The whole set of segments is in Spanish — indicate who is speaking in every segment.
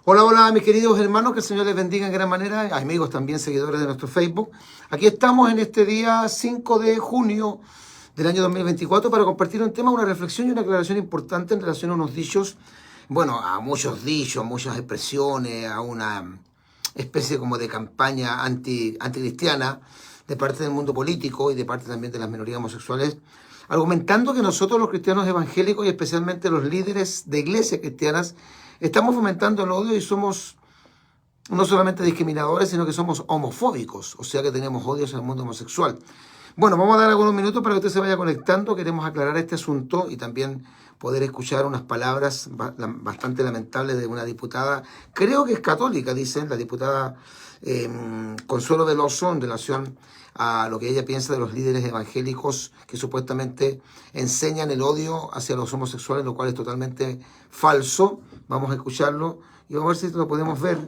Speaker 1: Hola, hola, mis queridos hermanos, que el Señor les bendiga en gran manera, amigos también, seguidores de nuestro Facebook. Aquí estamos en este día 5 de junio del año 2024 para compartir un tema, una reflexión y una aclaración importante en relación a unos dichos, bueno, a muchos dichos, muchas expresiones, a una especie como de campaña anticristiana de parte del mundo político y de parte también de las minorías homosexuales, argumentando que nosotros los cristianos evangélicos y especialmente los líderes de iglesias cristianas estamos fomentando el odio y somos no solamente discriminadores, sino que somos homofóbicos, o sea que tenemos odios en el mundo homosexual. Bueno, vamos a dar algunos minutos para que usted se vaya conectando. Queremos aclarar este asunto y también poder escuchar unas palabras bastante lamentables de una diputada, creo que es católica, dicen, la diputada Consuelo Veloso, en relación a lo que ella piensa de los líderes evangélicos que supuestamente enseñan el odio hacia los homosexuales, lo cual es totalmente falso. Vamos a escucharlo y vamos a ver si lo podemos ver.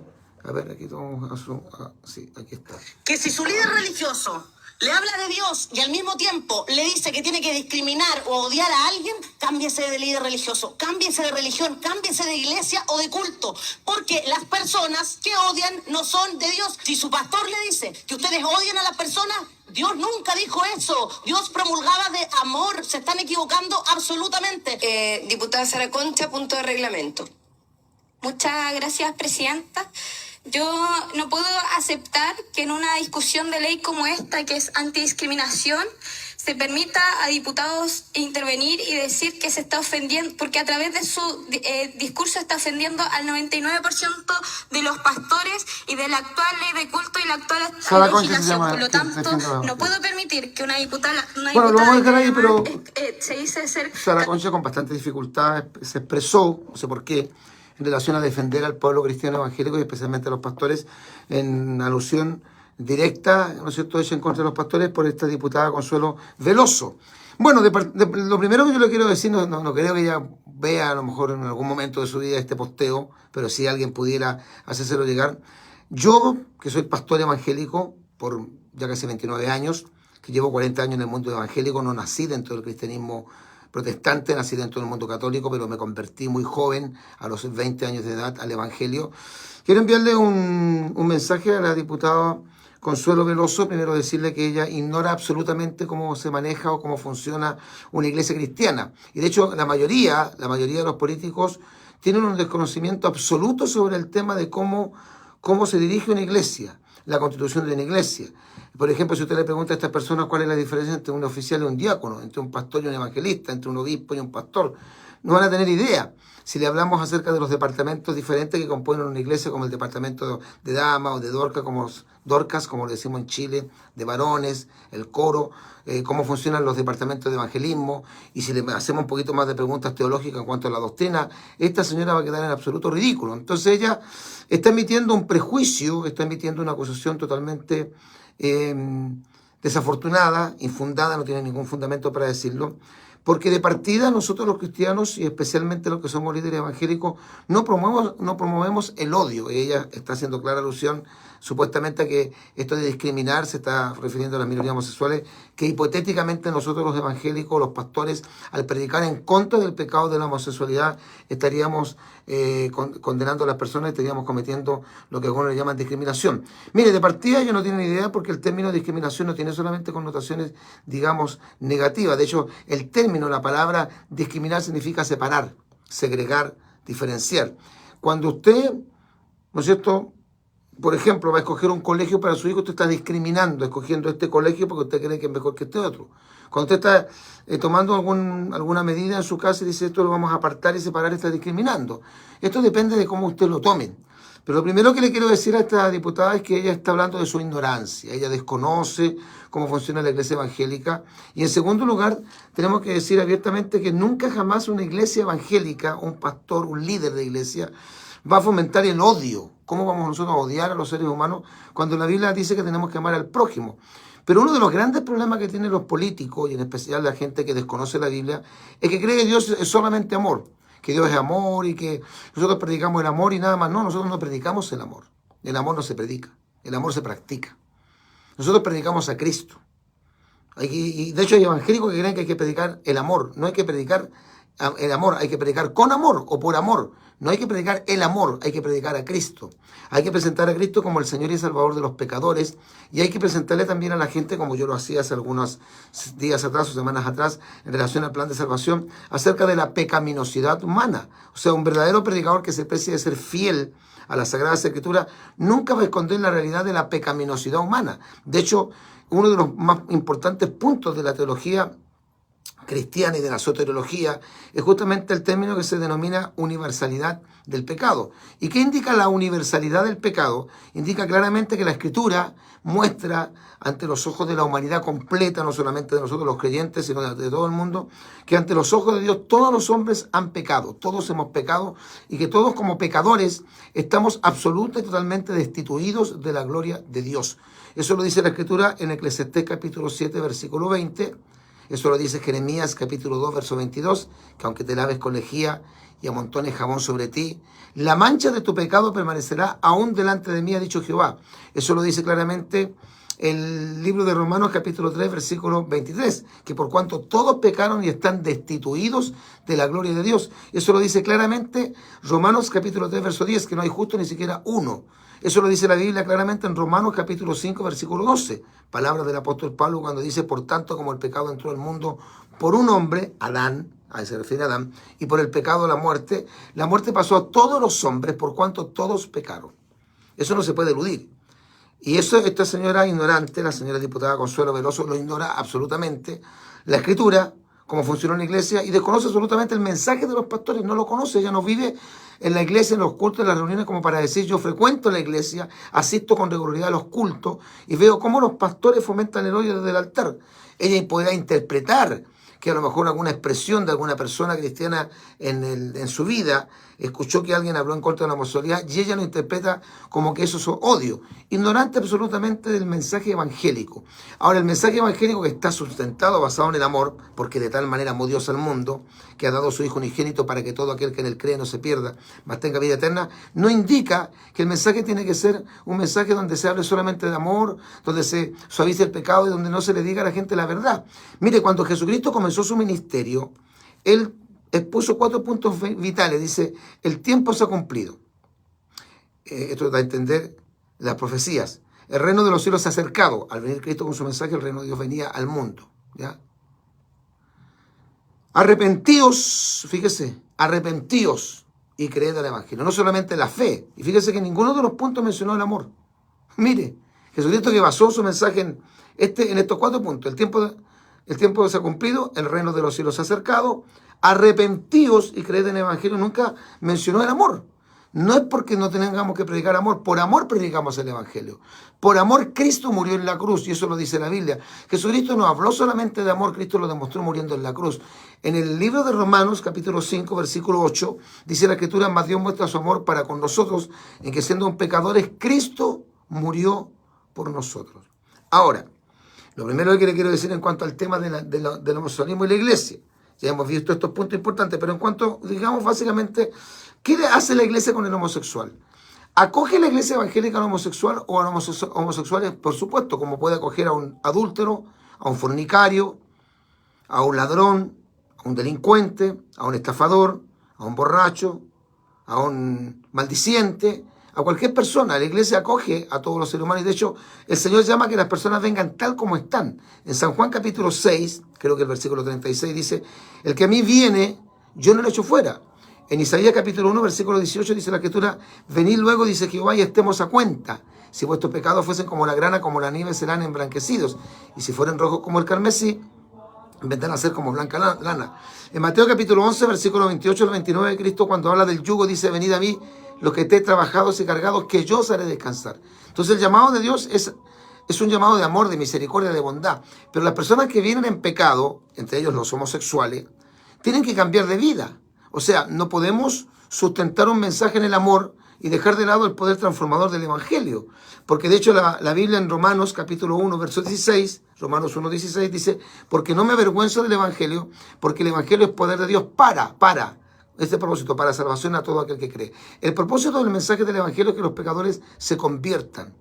Speaker 1: A ver, aquí vamos a sí, aquí está.
Speaker 2: Que si su líder religioso le habla de Dios y al mismo tiempo le dice que tiene que discriminar o odiar a alguien, cámbiese de líder religioso, cámbiese de religión, cámbiese de iglesia o de culto, porque las personas que odian no son de Dios. Si su pastor le dice que ustedes odian a las personas, Dios nunca dijo eso. Dios promulgaba de amor. Se están equivocando absolutamente.
Speaker 3: Diputada Sara Concha, punto de reglamento.
Speaker 4: Muchas gracias, presidenta. Yo no puedo aceptar que en una discusión de ley como esta, que es antidiscriminación, se permita a diputados intervenir y decir que se está ofendiendo, porque a través de su discurso está ofendiendo al 99% de los pastores y de la actual ley de culto y la actual legislación. Por lo tanto, no puedo permitir que una diputada
Speaker 1: bueno, lo vamos a dejar ahí, pero
Speaker 4: se dice ser...
Speaker 1: Sara Concha con bastante dificultad se expresó, no sé por qué, en relación a defender al pueblo cristiano evangélico y especialmente a los pastores, en alusión directa, ¿no es cierto?, hecha en contra de los pastores por esta diputada Consuelo Veloso. Bueno, lo primero que yo le quiero decir, no creo que ella vea a lo mejor en algún momento de su vida este posteo, pero si alguien pudiera hacérselo llegar. Yo, que soy pastor evangélico por ya casi 29 años, que llevo 40 años en el mundo evangélico, no nací dentro del cristianismo protestante, nací dentro del mundo católico, pero me convertí muy joven, a los 20 años de edad, al evangelio. Quiero enviarle un mensaje a la diputada Consuelo Veloso. Primero decirle que ella ignora absolutamente cómo se maneja o cómo funciona una iglesia cristiana. Y de hecho, la mayoría de los políticos tienen un desconocimiento absoluto sobre el tema de cómo se dirige una iglesia, la constitución de una iglesia. Por ejemplo, si usted le pregunta a estas personas cuál es la diferencia entre un oficial y un diácono, entre un pastor y un evangelista, entre un obispo y un pastor, no van a tener idea. Si le hablamos acerca de los departamentos diferentes que componen una iglesia, como el departamento de damas o de Dorcas, como le decimos en Chile, de varones, el coro, cómo funcionan los departamentos de evangelismo, y si le hacemos un poquito más de preguntas teológicas en cuanto a la doctrina, esta señora va a quedar en absoluto ridículo. Entonces ella está emitiendo un prejuicio, está emitiendo una acusación totalmente desafortunada, infundada, no tiene ningún fundamento para decirlo, porque de partida nosotros los cristianos y especialmente los que somos líderes evangélicos no promovemos el odio. Y ella está haciendo clara alusión supuestamente a que esto de discriminar se está refiriendo a las minorías homosexuales, que hipotéticamente nosotros los evangélicos, los pastores, al predicar en contra del pecado de la homosexualidad, estaríamos condenando a las personas, estaríamos cometiendo lo que algunos le llaman discriminación. Mire, de partida yo no tienen idea, porque el término discriminación no tiene solamente connotaciones, digamos, negativas. De hecho, el término, la palabra discriminar significa separar, segregar, diferenciar. Cuando usted, ¿no es cierto?, por ejemplo, va a escoger un colegio para su hijo, usted está discriminando, escogiendo este colegio porque usted cree que es mejor que este otro. Cuando usted está tomando alguna medida en su casa y dice esto lo vamos a apartar y separar, está discriminando. Esto depende de cómo usted lo tome. Pero lo primero que le quiero decir a esta diputada es que ella está hablando de su ignorancia. Ella desconoce cómo funciona la iglesia evangélica. Y en segundo lugar, tenemos que decir abiertamente que nunca jamás una iglesia evangélica, un pastor, un líder de iglesia, va a fomentar el odio. ¿Cómo vamos nosotros a odiar a los seres humanos cuando la Biblia dice que tenemos que amar al prójimo? Pero uno de los grandes problemas que tienen los políticos, y en especial la gente que desconoce la Biblia, es que cree que Dios es solamente amor, que Dios es amor y que nosotros predicamos el amor y nada más. No, nosotros no predicamos el amor. El amor no se predica, el amor se practica. Nosotros predicamos a Cristo. Y de hecho hay evangélicos que creen que hay que predicar el amor. No hay que predicar el amor, hay que predicar con amor o por amor. No hay que predicar el amor, hay que predicar a Cristo. Hay que presentar a Cristo como el Señor y Salvador de los pecadores, y hay que presentarle también a la gente, como yo lo hacía hace algunos días atrás o semanas atrás, en relación al plan de salvación, acerca de la pecaminosidad humana. O sea, un verdadero predicador que se precie de ser fiel a la Sagrada Escritura nunca va a esconder la realidad de la pecaminosidad humana. De hecho, uno de los más importantes puntos de la teología cristiana y de la soteriología es justamente el término que se denomina universalidad del pecado. ¿Y qué indica la universalidad del pecado? Indica claramente que la Escritura muestra ante los ojos de la humanidad completa, no solamente de nosotros los creyentes, sino de todo el mundo, que ante los ojos de Dios todos los hombres han pecado, todos hemos pecado, y que todos como pecadores estamos absoluta y totalmente destituidos de la gloria de Dios. Eso lo dice la Escritura en Eclesiastés capítulo 7, versículo 20. Eso lo dice Jeremías capítulo 2, verso 22, que aunque te laves con lejía y amontones jabón sobre ti, la mancha de tu pecado permanecerá aún delante de mí, ha dicho Jehová. Eso lo dice claramente el libro de Romanos capítulo 3, versículo 23, que por cuanto todos pecaron y están destituidos de la gloria de Dios. Eso lo dice claramente Romanos capítulo 3, verso 10, que no hay justo ni siquiera uno. Eso lo dice la Biblia claramente en Romanos capítulo 5, versículo 12. Palabras del apóstol Pablo cuando dice, por tanto como el pecado entró al mundo por un hombre, Adán, a ese se refiere a Adán, y por el pecado la muerte pasó a todos los hombres por cuanto todos pecaron. Eso no se puede eludir. Y eso esta señora ignorante, la señora diputada Consuelo Veloso, lo ignora absolutamente. La Escritura, cómo funciona en la iglesia, y desconoce absolutamente el mensaje de los pastores, no lo conoce, ella no vive en la iglesia, en los cultos, en las reuniones, como para decir, yo frecuento la iglesia, asisto con regularidad a los cultos, y veo cómo los pastores fomentan el odio desde el altar. Ella podrá interpretar que a lo mejor alguna expresión de alguna persona cristiana en su vida escuchó que alguien habló en contra de la homosexualidad y ella lo interpreta como que eso es odio, ignorante absolutamente del mensaje evangélico. Ahora, el mensaje evangélico, que está sustentado, basado en el amor, porque de tal manera amó Dios al mundo, que ha dado a su Hijo unigénito para que todo aquel que en él cree no se pierda, mas tenga vida eterna, no indica que el mensaje tiene que ser un mensaje donde se hable solamente de amor, donde se suavice el pecado y donde no se le diga a la gente la verdad. Mire, cuando Jesucristo comenzó su ministerio, él expuso 4 puntos vitales. Dice, el tiempo se ha cumplido. Esto da a entender las profecías. El reino de los cielos se ha acercado. Al venir Cristo con su mensaje, el reino de Dios venía al mundo. ¿Ya? Arrepentíos, fíjese, arrepentíos y creed al evangelio. No solamente la fe. Y fíjese que ninguno de los puntos mencionó el amor. Mire, Jesucristo, que basó su mensaje en estos 4 puntos. El tiempo se ha cumplido, el reino de los cielos se ha acercado, arrepentíos y creed en el evangelio. Nunca mencionó el amor. No es porque no tengamos que predicar amor, por amor predicamos el evangelio. Por amor Cristo murió en la cruz, y eso lo dice la Biblia. Jesucristo no habló solamente de amor, Cristo lo demostró muriendo en la cruz. En el libro de Romanos, capítulo 5, versículo 8, dice la Escritura, mas Dios muestra su amor para con nosotros, en que siendo un pecadores, Cristo murió por nosotros. Ahora, lo primero que le quiero decir en cuanto al tema del homosexualismo y la iglesia, ya hemos visto estos puntos importantes, pero en cuanto, digamos, básicamente, ¿qué hace la iglesia con el homosexual? ¿Acoge la iglesia evangélica al homosexual o a los homosexuales? Por supuesto, como puede acoger a un adúltero, a un fornicario, a un ladrón, a un delincuente, a un estafador, a un borracho, a un maldiciente, a cualquier persona. La iglesia acoge a todos los seres humanos y de hecho el Señor llama a que las personas vengan tal como están. En San Juan capítulo 6, creo que el versículo 36 dice, el que a mí viene, yo no lo echo fuera. En Isaías capítulo 1, versículo 18 dice la Escritura, venid luego, dice Jehová, y estemos a cuenta. Si vuestros pecados fuesen como la grana, como la nieve, serán emblanquecidos. Y si fueren rojos como el carmesí, vendrán a ser como blanca lana. En Mateo capítulo 11, versículo 28 al 29, Cristo cuando habla del yugo dice, venid a mí, los que estéis trabajados y cargados, que yo os haré descansar. Entonces el llamado de Dios es un llamado de amor, de misericordia, de bondad. Pero las personas que vienen en pecado, entre ellos los homosexuales, tienen que cambiar de vida. O sea, no podemos sustentar un mensaje en el amor y dejar de lado el poder transformador del evangelio. Porque de hecho la Biblia en Romanos capítulo 1, verso 16, Romanos 1, 16 dice, porque no me avergüenzo del evangelio, porque el evangelio es poder de Dios para este propósito, para salvación a todo aquel que cree. El propósito del mensaje del evangelio es que los pecadores se conviertan.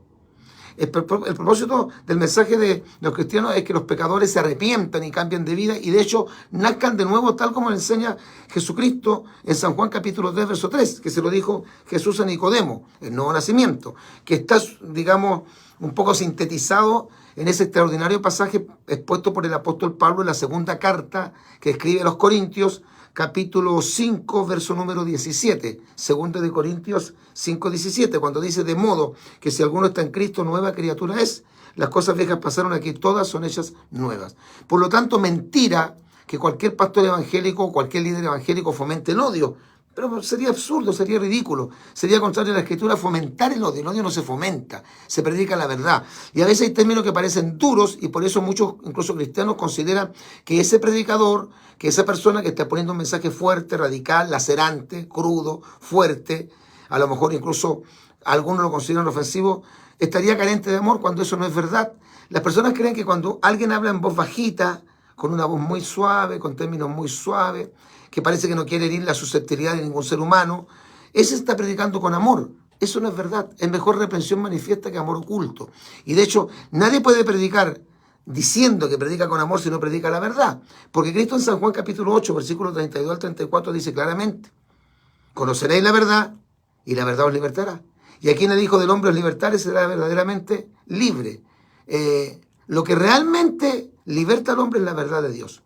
Speaker 1: El propósito del mensaje de los cristianos es que los pecadores se arrepientan y cambien de vida y de hecho nazcan de nuevo tal como le enseña Jesucristo en San Juan capítulo 3, verso 3, que se lo dijo Jesús a Nicodemo, el nuevo nacimiento, que está, digamos, un poco sintetizado en ese extraordinario pasaje expuesto por el apóstol Pablo en la segunda carta que escribe a los Corintios, capítulo 5, verso número 17, segundo de Corintios 5, 17, cuando dice: de modo que si alguno está en Cristo, nueva criatura es. Las cosas viejas pasaron, aquí todas son hechas nuevas. Por lo tanto, mentira que cualquier pastor evangélico o cualquier líder evangélico fomente el odio. Pero sería absurdo, sería ridículo, sería contrario a la Escritura fomentar el odio no se fomenta, se predica la verdad. Y a veces hay términos que parecen duros y por eso muchos, incluso cristianos, consideran que ese predicador, que esa persona que está poniendo un mensaje fuerte, radical, lacerante, crudo, fuerte, a lo mejor incluso algunos lo consideran ofensivo, estaría carente de amor cuando eso no es verdad. Las personas creen que cuando alguien habla en voz bajita, con una voz muy suave, con términos muy suaves, que parece que no quiere herir la susceptibilidad de ningún ser humano, ese está predicando con amor. Eso no es verdad. Es mejor reprensión manifiesta que amor oculto. Y de hecho, nadie puede predicar diciendo que predica con amor si no predica la verdad. Porque Cristo en San Juan capítulo 8, versículos 32 al 34 dice claramente: conoceréis la verdad y la verdad os libertará. Y a quien el Hijo del Hombre os libertare será verdaderamente libre. Lo que realmente liberta al hombre es la verdad de Dios.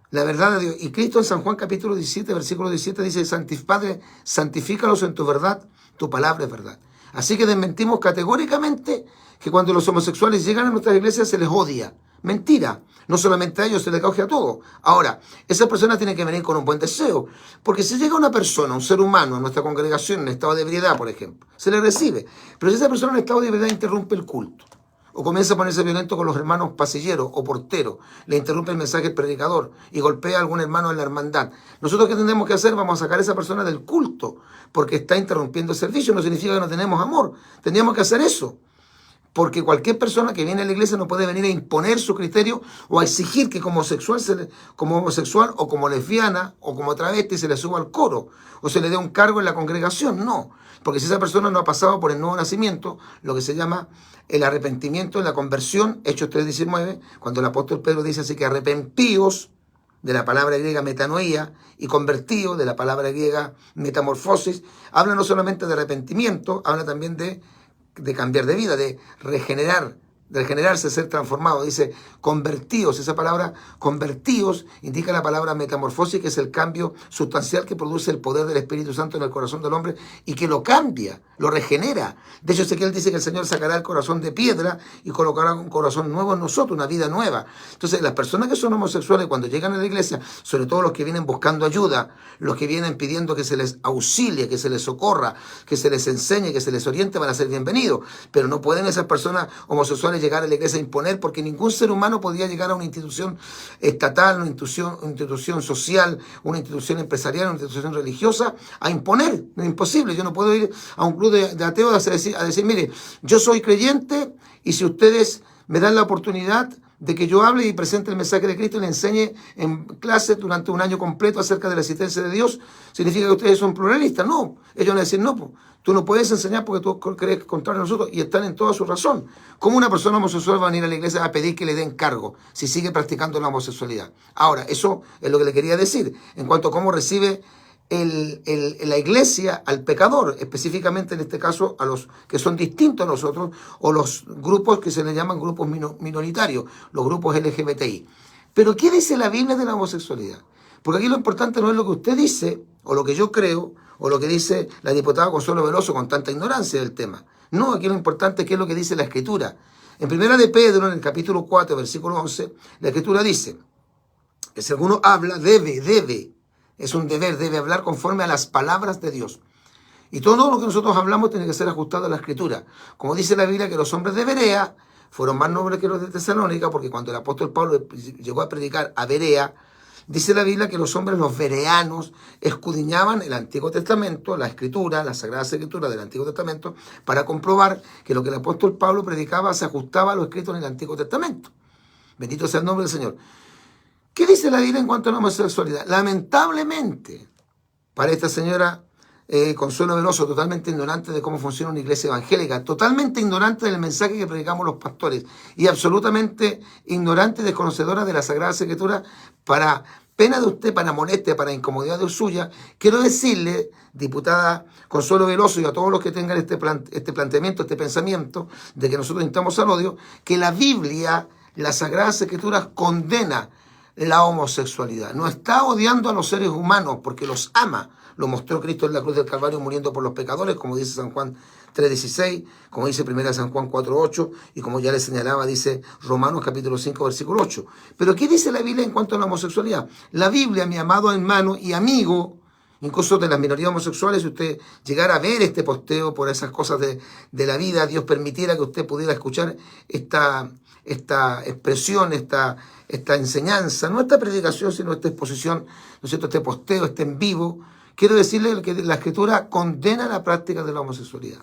Speaker 1: La verdad de Dios. Y Cristo en San Juan capítulo 17, versículo 17 dice: Padre, santifícalos en tu verdad, tu palabra es verdad. Así que desmentimos categóricamente que cuando los homosexuales llegan a nuestras iglesias se les odia. Mentira. No solamente a ellos, se les coge a todos. Ahora, esa persona tiene que venir con un buen deseo. Porque si llega una persona, un ser humano, a nuestra congregación en estado de ebriedad, por ejemplo, se le recibe. Pero si esa persona en estado de ebriedad interrumpe el culto, o comienza a ponerse violento con los hermanos pasilleros o porteros, le interrumpe el mensaje del predicador y golpea a algún hermano en la hermandad, ¿nosotros qué tenemos que hacer? Vamos a sacar a esa persona del culto porque está interrumpiendo el servicio. No significa que no tenemos amor. Tendríamos que hacer eso. Porque cualquier persona que viene a la iglesia no puede venir a imponer su criterio o a exigir que como homosexual o como lesbiana o como travesti se le suba al coro o se le dé un cargo en la congregación. No, porque si esa persona no ha pasado por el nuevo nacimiento, lo que se llama el arrepentimiento en la conversión, Hechos 3:19, cuando el apóstol Pedro dice así que arrepentíos, de la palabra griega metanoía, y convertíos, de la palabra griega metamorfosis, habla no solamente de arrepentimiento, habla también de cambiar de vida, de regenerarse, ser transformado. Dice convertíos. Esa palabra convertíos indica la palabra metamorfosis, que es el cambio sustancial que produce el poder del Espíritu Santo en el corazón del hombre y que lo cambia, lo regenera. De hecho, Ezequiel dice que el Señor sacará el corazón de piedra y colocará un corazón nuevo en nosotros, una vida nueva. Entonces, las personas que son homosexuales cuando llegan a la iglesia, sobre todo los que vienen buscando ayuda, los que vienen pidiendo que se les auxilie, que se les socorra, que se les enseñe, que se les oriente, van a ser bienvenidos. Pero no pueden esas personas homosexuales llegar a la iglesia a imponer, porque ningún ser humano podría llegar a una institución estatal, una institución social, una institución empresarial, una institución religiosa a imponer. Es imposible. Yo no puedo ir a un club de ateos a decir, mire, yo soy creyente y si ustedes me dan la oportunidad de que yo hable y presente el mensaje de Cristo y le enseñe en clase durante un año completo acerca de la existencia de Dios, ¿significa que ustedes son pluralistas? No. Ellos van a decir, no, pues, tú no puedes enseñar porque tú crees contrario a nosotros, y están en toda su razón. ¿Cómo una persona homosexual va a venir a la iglesia a pedir que le den cargo si sigue practicando la homosexualidad? Ahora, eso es lo que le quería decir en cuanto a cómo recibe la iglesia al pecador, específicamente en este caso a los que son distintos a nosotros, o los grupos que se les llaman grupos minoritarios, los grupos LGBTI. Pero ¿qué dice la Biblia de la homosexualidad? Porque aquí lo importante no es lo que usted dice, o lo que yo creo, o lo que dice la diputada Consuelo Veloso con tanta ignorancia del tema. No, aquí lo importante es qué es lo que dice la Escritura. En Primera de Pedro, en el capítulo 4, versículo 11, la Escritura dice que si alguno habla, es un deber, debe hablar conforme a las palabras de Dios. Y todo lo que nosotros hablamos tiene que ser ajustado a la Escritura. Como dice la Biblia, que los hombres de Berea fueron más nobles que los de Tesalónica, porque cuando el apóstol Pablo llegó a predicar a Berea, dice la Biblia que los hombres, los bereanos, escudriñaban el Antiguo Testamento, la Escritura, las Sagradas Escrituras del Antiguo Testamento, para comprobar que lo que el apóstol Pablo predicaba se ajustaba a lo escrito en el Antiguo Testamento. Bendito sea el nombre del Señor. ¿Qué dice la Biblia en cuanto a la homosexualidad? Lamentablemente, para esta señora Consuelo Veloso, totalmente ignorante de cómo funciona una iglesia evangélica, totalmente ignorante del mensaje que predicamos los pastores y absolutamente ignorante y desconocedora de la Sagrada Escritura. Para pena de usted, para molestia, para incomodidad de suya, quiero decirle, diputada Consuelo Veloso, y a todos los que tengan este planteamiento, este pensamiento de que nosotros instamos al odio, que la Biblia, las Sagradas Escrituras, condena la homosexualidad. No está odiando a los seres humanos porque los ama. Lo mostró Cristo en la cruz del Calvario muriendo por los pecadores, como dice San Juan 3:16, como dice 1 San Juan 4:8, y como ya les señalaba, dice Romanos capítulo 5, versículo 8. Pero ¿qué dice la Biblia en cuanto a la homosexualidad? La Biblia, mi amado hermano y amigo, incluso de las minorías homosexuales, si usted llegara a ver este posteo por esas cosas de la vida, Dios permitiera que usted pudiera escuchar esta expresión, esta enseñanza, no esta predicación, sino esta exposición, ¿no es cierto?, este posteo, este en vivo. Quiero decirle que la Escritura condena la práctica de la homosexualidad.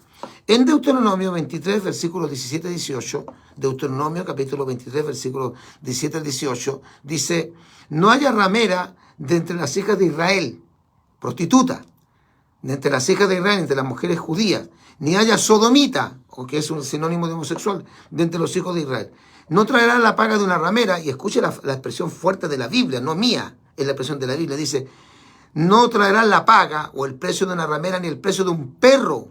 Speaker 1: En Deuteronomio 23, versículos 17 y 18, Deuteronomio capítulo 23, versículos 17 al 18, dice: no haya ramera de entre las hijas de Israel, prostituta, de entre las hijas de Israel, entre las mujeres judías, ni haya sodomita, o que es un sinónimo de homosexual, de entre los hijos de Israel. No traerá la paga de una ramera, y escuche la expresión fuerte de la Biblia, no mía, es la expresión de la Biblia, dice: no traerán la paga o el precio de una ramera ni el precio de un perro.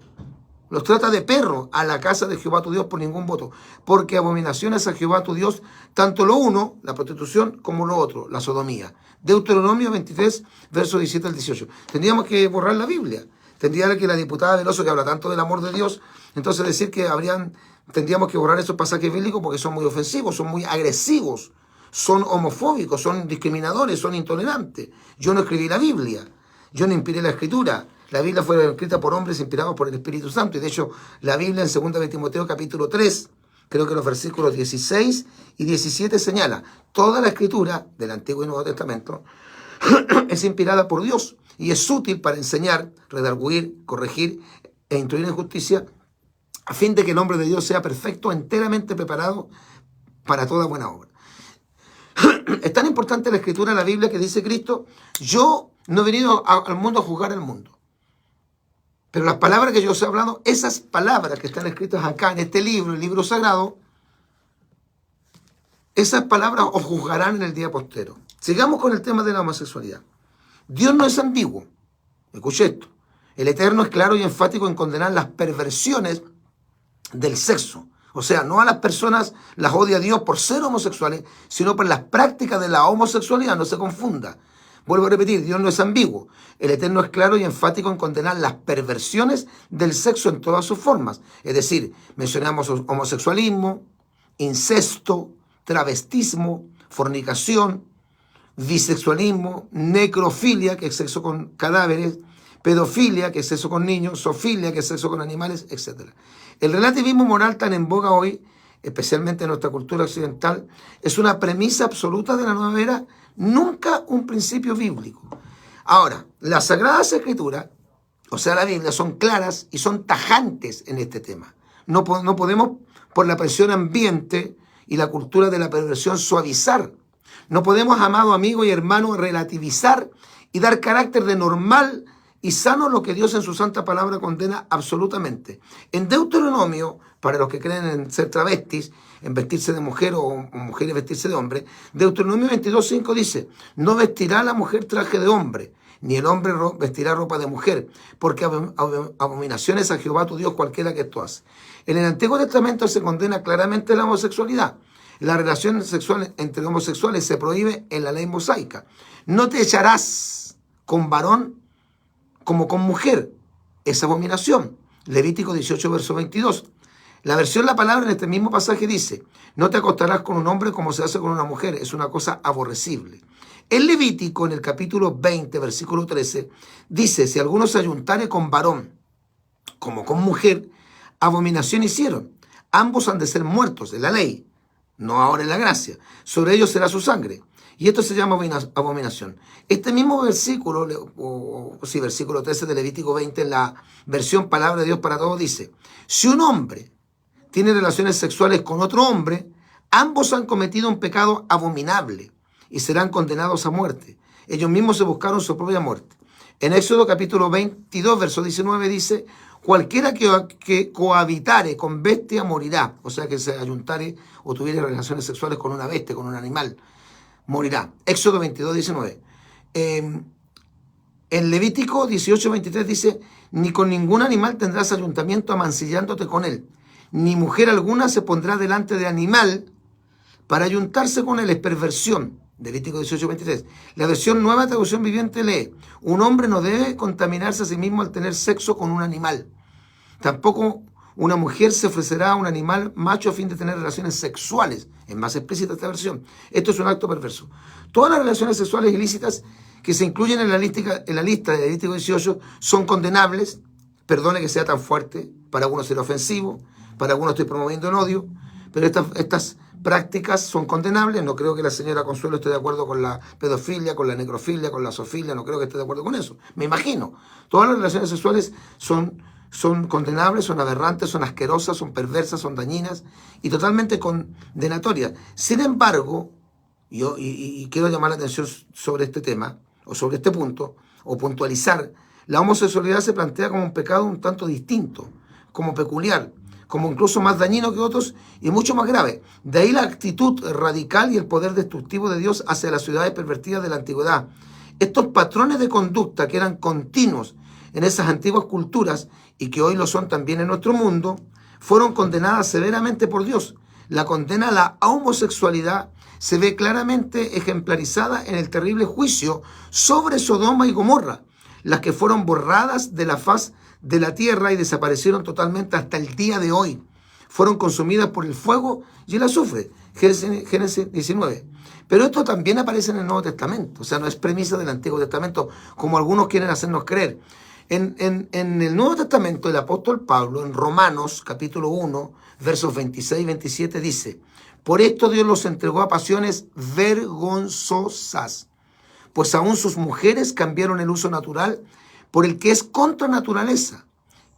Speaker 1: Los trata de perro a la casa de Jehová tu Dios por ningún voto. Porque abominaciones a Jehová tu Dios, tanto lo uno, la prostitución, como lo otro, la sodomía. Deuteronomio 23, versos 17 al 18. Tendríamos que borrar la Biblia. Tendría que la diputada Veloso, que habla tanto del amor de Dios, entonces decir que tendríamos que borrar esos pasajes bíblicos porque son muy ofensivos, son muy agresivos, son homofóbicos, son discriminadores, son intolerantes. Yo no escribí la Biblia, yo no inspiré la Escritura. La Biblia fue escrita por hombres inspirados por el Espíritu Santo. Y de hecho, la Biblia en 2 de Timoteo capítulo 3, creo que los versículos 16 y 17 señala: toda la Escritura del Antiguo y Nuevo Testamento es inspirada por Dios y es útil para enseñar, redarguir, corregir e instruir en justicia, a fin de que el hombre de Dios sea perfecto, enteramente preparado para toda buena obra. Es tan importante la Escritura, la Biblia, que dice Cristo: yo no he venido al mundo a juzgar al mundo. Pero las palabras que yo os he hablado, esas palabras que están escritas acá en este libro, el libro sagrado, esas palabras os juzgarán en el día postero. Sigamos con el tema de la homosexualidad. Dios no es ambiguo. Escuche esto. El Eterno es claro y enfático en condenar las perversiones del sexo. O sea, no a las personas las odia Dios por ser homosexuales, sino por las prácticas de la homosexualidad. No se confunda. Vuelvo a repetir, Dios no es ambiguo. El Eterno es claro y enfático en condenar las perversiones del sexo en todas sus formas. Es decir, mencionamos homosexualismo, incesto, travestismo, fornicación, bisexualismo, necrofilia, que es sexo con cadáveres, pedofilia, que es sexo con niños, zoofilia, que es sexo con animales, etc. El relativismo moral tan en boga hoy, especialmente en nuestra cultura occidental, es una premisa absoluta de la nueva era, nunca un principio bíblico. Ahora, las Sagradas Escrituras, o sea, la Biblia, son claras y son tajantes en este tema. No podemos, por la presión ambiente y la cultura de la perversión, suavizar. No podemos, amado amigo y hermano, relativizar y dar carácter de normal y sano lo que Dios en su santa palabra condena absolutamente. En Deuteronomio, para los que creen en ser travestis, en vestirse de mujer o mujeres vestirse de hombre, Deuteronomio 22:5 dice: no vestirá la mujer traje de hombre, ni el hombre vestirá ropa de mujer, porque abominaciones a Jehová tu Dios cualquiera que esto hace. En el Antiguo Testamento se condena claramente la homosexualidad. La relación sexual entre homosexuales se prohíbe en la ley mosaica. No te echarás con varón como con mujer. Es abominación. Levítico 18, verso 22. La versión La Palabra en este mismo pasaje dice: no te acostarás con un hombre como se hace con una mujer. Es una cosa aborrecible. El Levítico, en el capítulo 20, versículo 13, dice: si alguno se ayuntare con varón como con mujer, abominación hicieron. Ambos han de ser muertos en la ley, no ahora en la gracia. Sobre ellos será su sangre. Y esto se llama abominación. Este mismo versículo, versículo 13 de Levítico 20, en la versión Palabra de Dios para Todos, dice: si un hombre tiene relaciones sexuales con otro hombre, ambos han cometido un pecado abominable y serán condenados a muerte. Ellos mismos se buscaron su propia muerte. En Éxodo capítulo 22, verso 19 dice, cualquiera que cohabitare con bestia morirá. O sea, que se ayuntare o tuviera relaciones sexuales con una bestia, con un animal, morirá. Éxodo 22, 19. En Levítico 18, 23 dice, ni con ningún animal tendrás ayuntamiento amancillándote con él, ni mujer alguna se pondrá delante de animal para ayuntarse con él, es perversión. Levítico 18, 23. La versión Nueva Traducción Viviente lee, un hombre no debe contaminarse a sí mismo al tener sexo con un animal. Tampoco una mujer se ofrecerá a un animal macho a fin de tener relaciones sexuales. Es más explícita esta versión. Esto es un acto perverso. Todas las relaciones sexuales ilícitas que se incluyen en la lista de Levítico 18 son condenables. Perdone que sea tan fuerte, para algunos será ofensivo, para algunos estoy promoviendo el odio, pero estas prácticas son condenables. No creo que la señora Consuelo esté de acuerdo con la pedofilia, con la necrofilia, con la zoofilia, no creo que esté de acuerdo con eso. Me imagino. Todas las relaciones sexuales son condenables, son aberrantes, son asquerosas, son perversas, son dañinas y totalmente condenatorias. Sin embargo, yo quiero llamar la atención sobre este tema, o sobre este punto, o puntualizar, la homosexualidad se plantea como un pecado un tanto distinto, como peculiar, como incluso más dañino que otros y mucho más grave. De ahí la actitud radical y el poder destructivo de Dios hacia las ciudades pervertidas de la antigüedad. Estos patrones de conducta que eran continuos en esas antiguas culturas y que hoy lo son también en nuestro mundo, fueron condenadas severamente por Dios. La condena a la homosexualidad se ve claramente ejemplarizada en el terrible juicio sobre Sodoma y Gomorra, las que fueron borradas de la faz de la tierra y desaparecieron totalmente hasta el día de hoy. Fueron consumidas por el fuego y el azufre. Génesis 19. Pero esto también aparece en el Nuevo Testamento, o sea, no es premisa del Antiguo Testamento, como algunos quieren hacernos creer. En el Nuevo Testamento, el apóstol Pablo, en Romanos capítulo 1, versos 26 y 27, dice, por esto Dios los entregó a pasiones vergonzosas, pues aún sus mujeres cambiaron el uso natural por el que es contra naturaleza.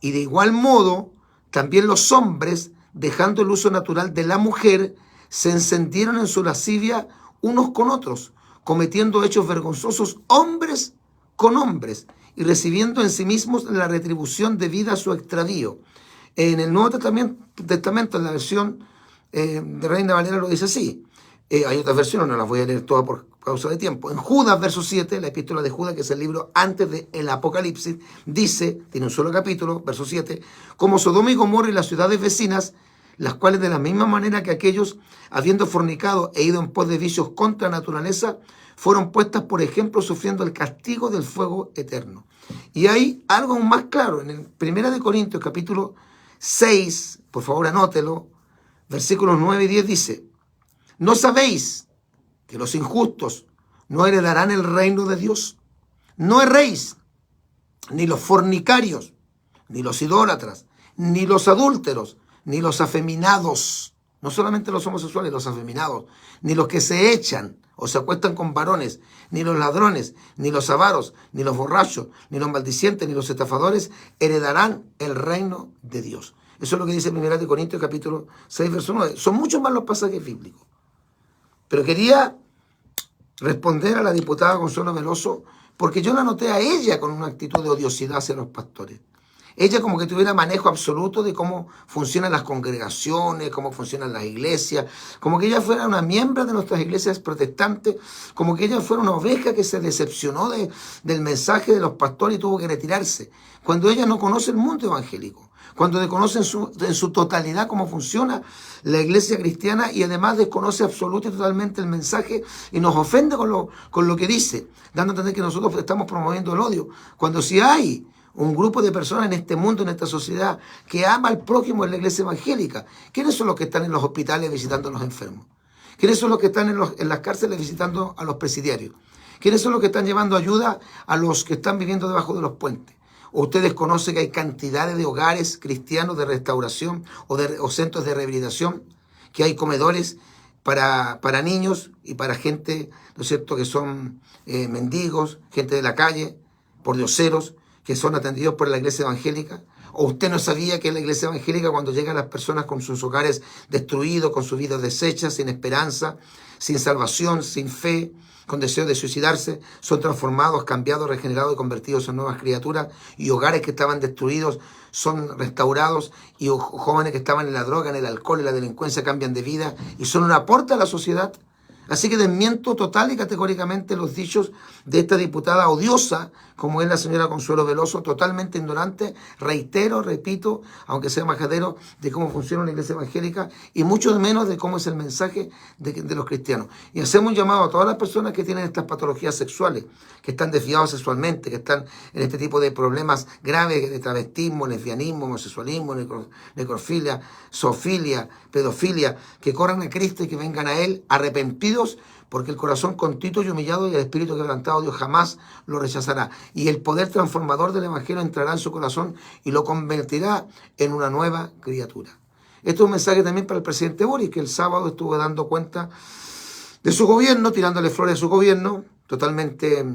Speaker 1: Y de igual modo, también los hombres, dejando el uso natural de la mujer, se encendieron en su lascivia unos con otros, cometiendo hechos vergonzosos hombres con hombres, y recibiendo en sí mismos la retribución debida a su extravío. En el Nuevo Testamento, en la versión de Reina Valera, lo dice así. Hay otras versiones, no las voy a leer todas por causa de tiempo. En Judas, verso 7, la epístola de Judas, que es el libro antes del Apocalipsis, dice, tiene un solo capítulo, verso 7, como Sodoma y Gomorra y las ciudades vecinas, las cuales de la misma manera que aquellos, habiendo fornicado e ido en pos de vicios contra naturaleza, fueron puestas por ejemplo sufriendo el castigo del fuego eterno. Y hay algo aún más claro, en el 1 Corintios capítulo 6, por favor anótelo, versículos 9 y 10 dice, ¿no sabéis que los injustos no heredarán el reino de Dios? No erréis, ni los fornicarios, ni los idólatras, ni los adúlteros, ni los afeminados, no solamente los homosexuales, los afeminados, ni los que se echan o se acuestan con varones, ni los ladrones, ni los avaros, ni los borrachos, ni los maldicientes, ni los estafadores, heredarán el reino de Dios. Eso es lo que dice 1 Corintios capítulo 6, verso 9. Son muchos más los pasajes bíblicos. Pero quería responder a la diputada Consuelo Veloso porque yo la noté a ella con una actitud de odiosidad hacia los pastores. Ella como que tuviera manejo absoluto de cómo funcionan las congregaciones, cómo funcionan las iglesias, como que ella fuera una miembro de nuestras iglesias protestantes, como que ella fuera una oveja que se decepcionó del mensaje de los pastores y tuvo que retirarse, cuando ella no conoce el mundo evangélico, cuando desconoce en su totalidad cómo funciona la iglesia cristiana y además desconoce absoluta y totalmente el mensaje y nos ofende con lo que dice, dando a entender que nosotros estamos promoviendo el odio, cuando si hay un grupo de personas en este mundo, en esta sociedad, que ama al prójimo en la iglesia evangélica. ¿Quiénes son los que están en los hospitales visitando a los enfermos? ¿Quiénes son los que están en las cárceles visitando a los presidiarios? ¿Quiénes son los que están llevando ayuda a los que están viviendo debajo de los puentes? ¿O ustedes conocen que hay cantidades de hogares cristianos de restauración o centros de rehabilitación? Que hay comedores para niños y para gente, ¿no es cierto?, que son mendigos, gente de la calle, pordioseros, que son atendidos por la iglesia evangélica. ¿O usted no sabía que la iglesia evangélica, cuando llegan las personas con sus hogares destruidos, con sus vidas deshechas, sin esperanza, sin salvación, sin fe, con deseo de suicidarse, son transformados, cambiados, regenerados y convertidos en nuevas criaturas, y hogares que estaban destruidos son restaurados, y jóvenes que estaban en la droga, en el alcohol, en la delincuencia cambian de vida y son un aporte a la sociedad? Así que desmiento total y categóricamente los dichos de esta diputada odiosa, como es la señora Consuelo Veloso, totalmente ignorante, reitero, repito, aunque sea majadero, de cómo funciona la iglesia evangélica y mucho menos de cómo es el mensaje de los cristianos. Y hacemos un llamado a todas las personas que tienen estas patologías sexuales, que están desviados sexualmente, que están en este tipo de problemas graves de travestismo, lesbianismo, homosexualismo, necrofilia, zoofilia, pedofilia, que corran a Cristo y que vengan a Él arrepentidos, porque el corazón contrito y humillado y el espíritu quebrantado Dios jamás lo rechazará. Y el poder transformador del Evangelio entrará en su corazón y lo convertirá en una nueva criatura. Esto es un mensaje también para el presidente Boric, que el sábado estuvo dando cuenta de su gobierno, tirándole flores a su gobierno, totalmente.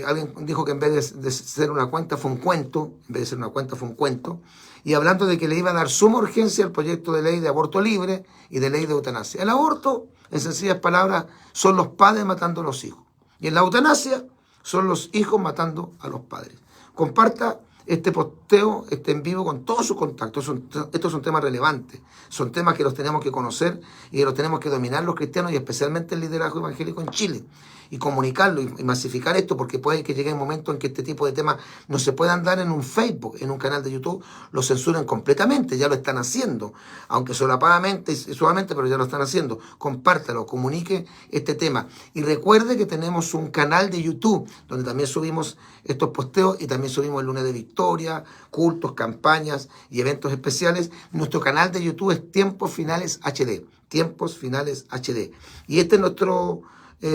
Speaker 1: Alguien dijo que en vez de ser una cuenta fue un cuento, en vez de ser una cuenta fue un cuento, y hablando de que le iba a dar suma urgencia al proyecto de ley de aborto libre y de ley de eutanasia. El aborto, en sencillas palabras, son los padres matando a los hijos, y en la eutanasia son los hijos matando a los padres. Comparta este posteo, este en vivo con todos sus contactos. Estos son temas relevantes, son temas que los tenemos que conocer y que los tenemos que dominar los cristianos y especialmente el liderazgo evangélico en Chile, y comunicarlo y masificar esto, porque puede que llegue un momento en que este tipo de temas no se puedan dar en un Facebook, en un canal de YouTube, lo censuran completamente, ya lo están haciendo, aunque solapadamente y suavemente, pero ya lo están haciendo. Compártalo, comunique este tema y recuerde que tenemos un canal de YouTube donde también subimos estos posteos y también subimos el lunes de Victoria, cultos, campañas y eventos especiales. Nuestro canal de YouTube es Tiempos Finales HD, Tiempos Finales HD, y este es nuestro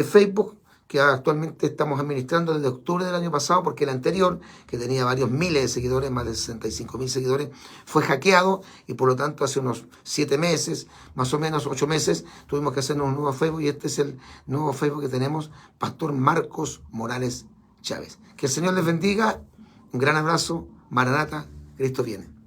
Speaker 1: Facebook, que actualmente estamos administrando desde octubre del año pasado, porque el anterior, que tenía varios miles de seguidores, más de 65.000 seguidores, fue hackeado, y por lo tanto hace unos 7 meses, más o menos 8 meses, tuvimos que hacernos un nuevo Facebook, y este es el nuevo Facebook que tenemos, Pastor Marcos Morales Chávez. Que el Señor les bendiga, un gran abrazo, Maranata, Cristo viene.